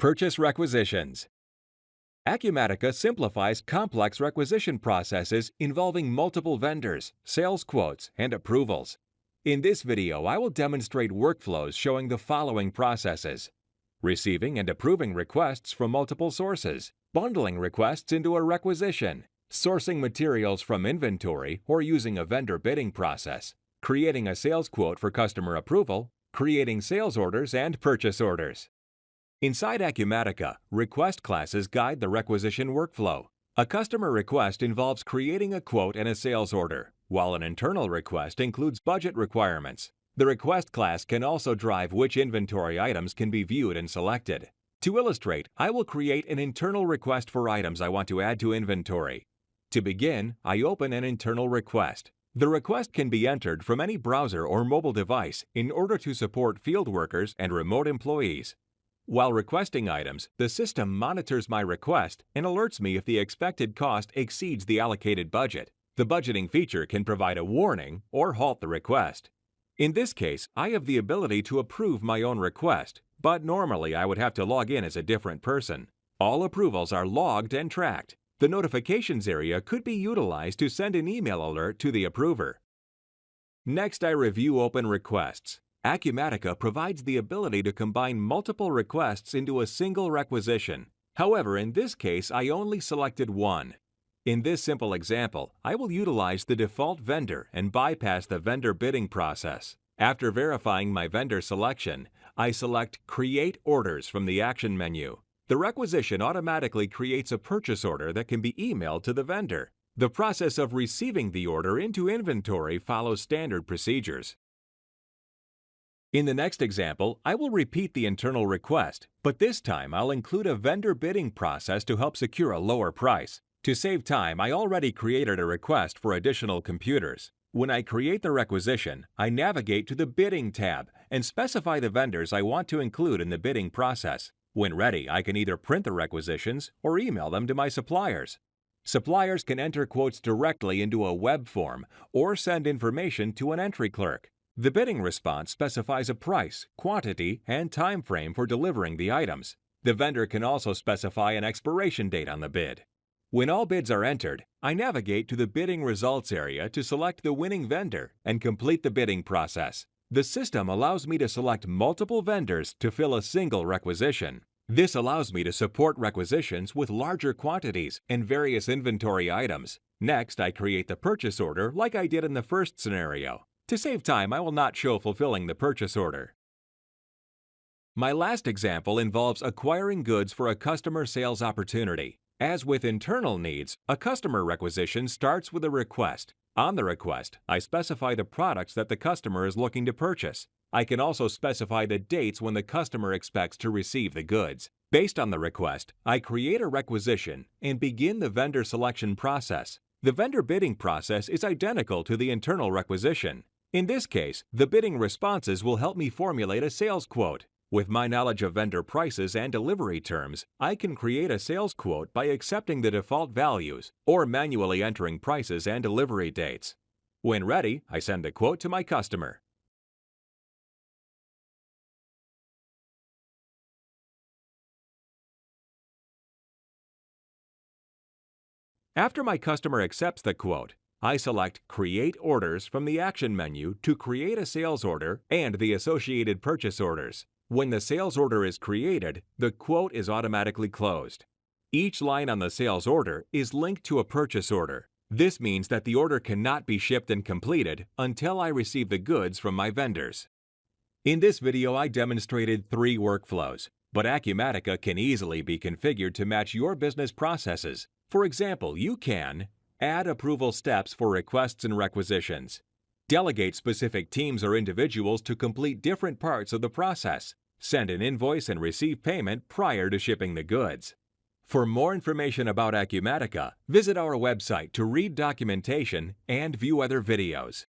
Purchase requisitions. Acumatica simplifies complex requisition processes involving multiple vendors, sales quotes, and approvals. In this video, I will demonstrate workflows showing the following processes: receiving and approving requests from multiple sources, bundling requests into a requisition, sourcing materials from inventory or using a vendor bidding process, creating a sales quote for customer approval, creating sales orders and purchase orders. Inside Acumatica, request classes guide the requisition workflow. A customer request involves creating a quote and a sales order, while an internal request includes budget requirements. The request class can also drive which inventory items can be viewed and selected. To illustrate, I will create an internal request for items I want to add to inventory. To begin, I open an internal request. The request can be entered from any browser or mobile device in order to support field workers and remote employees. While requesting items, the system monitors my request and alerts me if the expected cost exceeds the allocated budget. The budgeting feature can provide a warning or halt the request. In this case, I have the ability to approve my own request, but normally I would have to log in as a different person. All approvals are logged and tracked. The notifications area could be utilized to send an email alert to the approver. Next, I review open requests. Acumatica provides the ability to combine multiple requests into a single requisition. However, in this case, I only selected one. In this simple example, I will utilize the default vendor and bypass the vendor bidding process. After verifying my vendor selection, I select Create Orders from the Action menu. The requisition automatically creates a purchase order that can be emailed to the vendor. The process of receiving the order into inventory follows standard procedures. In the next example, I will repeat the internal request, but this time I'll include a vendor bidding process to help secure a lower price. To save time, I already created a request for additional computers. When I create the requisition, I navigate to the Bidding tab and specify the vendors I want to include in the bidding process. When ready, I can either print the requisitions or email them to my suppliers. Suppliers can enter quotes directly into a web form or send information to an entry clerk. The bidding response specifies a price, quantity, and time frame for delivering the items. The vendor can also specify an expiration date on the bid. When all bids are entered, I navigate to the bidding results area to select the winning vendor and complete the bidding process. The system allows me to select multiple vendors to fill a single requisition. This allows me to support requisitions with larger quantities and various inventory items. Next, I create the purchase order like I did in the first scenario. To save time, I will not show fulfilling the purchase order. My last example involves acquiring goods for a customer sales opportunity. As with internal needs, a customer requisition starts with a request. On the request, I specify the products that the customer is looking to purchase. I can also specify the dates when the customer expects to receive the goods. Based on the request, I create a requisition and begin the vendor selection process. The vendor bidding process is identical to the internal requisition. In this case, the bidding responses will help me formulate a sales quote. With my knowledge of vendor prices and delivery terms, I can create a sales quote by accepting the default values or manually entering prices and delivery dates. When ready, I send the quote to my customer. After my customer accepts the quote, I select Create Orders from the Action menu to create a sales order and the associated purchase orders. When the sales order is created, the quote is automatically closed. Each line on the sales order is linked to a purchase order. This means that the order cannot be shipped and completed until I receive the goods from my vendors. In this video, I demonstrated 3 workflows, but Acumatica can easily be configured to match your business processes. For example, you can add approval steps for requests and requisitions, delegate specific teams or individuals to complete different parts of the process, send an invoice and receive payment prior to shipping the goods. For more information about Acumatica, visit our website to read documentation and view other videos.